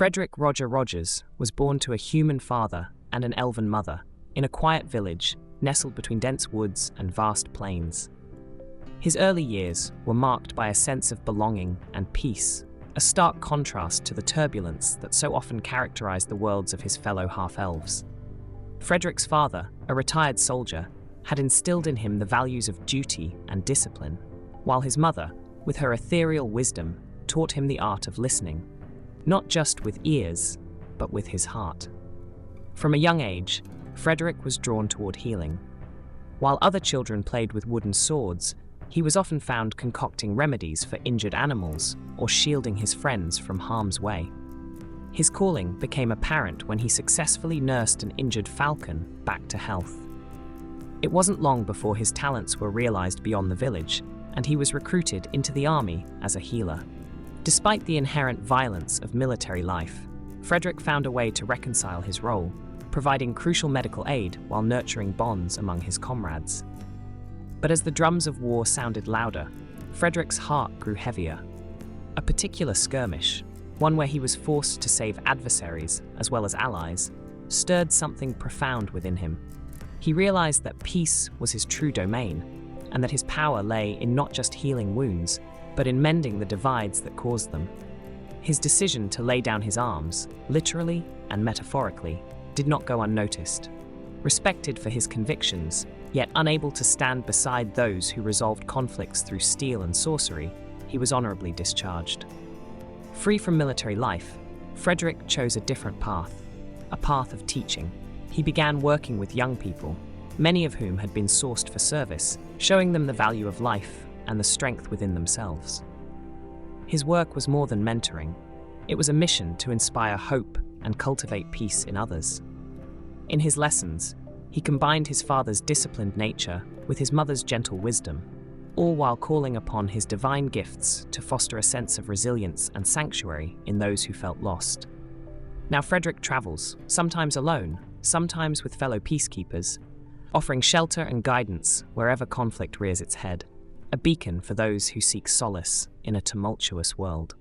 Frederick Roger Rogers was born to a human father and an elven mother in a quiet village nestled between dense woods and vast plains. His early years were marked by a sense of belonging and peace, a stark contrast to the turbulence that so often characterized the worlds of his fellow half-elves. Frederick's father, a retired soldier, had instilled in him the values of duty and discipline, while his mother, with her ethereal wisdom, taught him the art of listening, not just with ears, but with his heart. From a young age, Frederick was drawn toward healing. While other children played with wooden swords, he was often found concocting remedies for injured animals or shielding his friends from harm's way. His calling became apparent when he successfully nursed an injured falcon back to health. It wasn't long before his talents were realized beyond the village, and he was recruited into the army as a healer. Despite the inherent violence of military life, Frederick found a way to reconcile his role, providing crucial medical aid while nurturing bonds among his comrades. But as the drums of war sounded louder, Frederick's heart grew heavier. A particular skirmish, one where he was forced to save adversaries as well as allies, stirred something profound within him. He realized that peace was his true domain, and that his power lay in not just healing wounds, but in mending the divides that caused them. His decision to lay down his arms, literally and metaphorically, did not go unnoticed. Respected for his convictions, yet unable to stand beside those who resolved conflicts through steel and sorcery, he was honorably discharged. Free from military life, Frederick chose a different path, a path of teaching. He began working with young people, many of whom had been sourced for service, showing them the value of life and the strength within themselves. His work was more than mentoring. It was a mission to inspire hope and cultivate peace in others. In his lessons, he combined his father's disciplined nature with his mother's gentle wisdom, all while calling upon his divine gifts to foster a sense of resilience and sanctuary in those who felt lost. Now Frederick travels, sometimes alone, sometimes with fellow peacekeepers, offering shelter and guidance wherever conflict rears its head, a beacon for those who seek solace in a tumultuous world.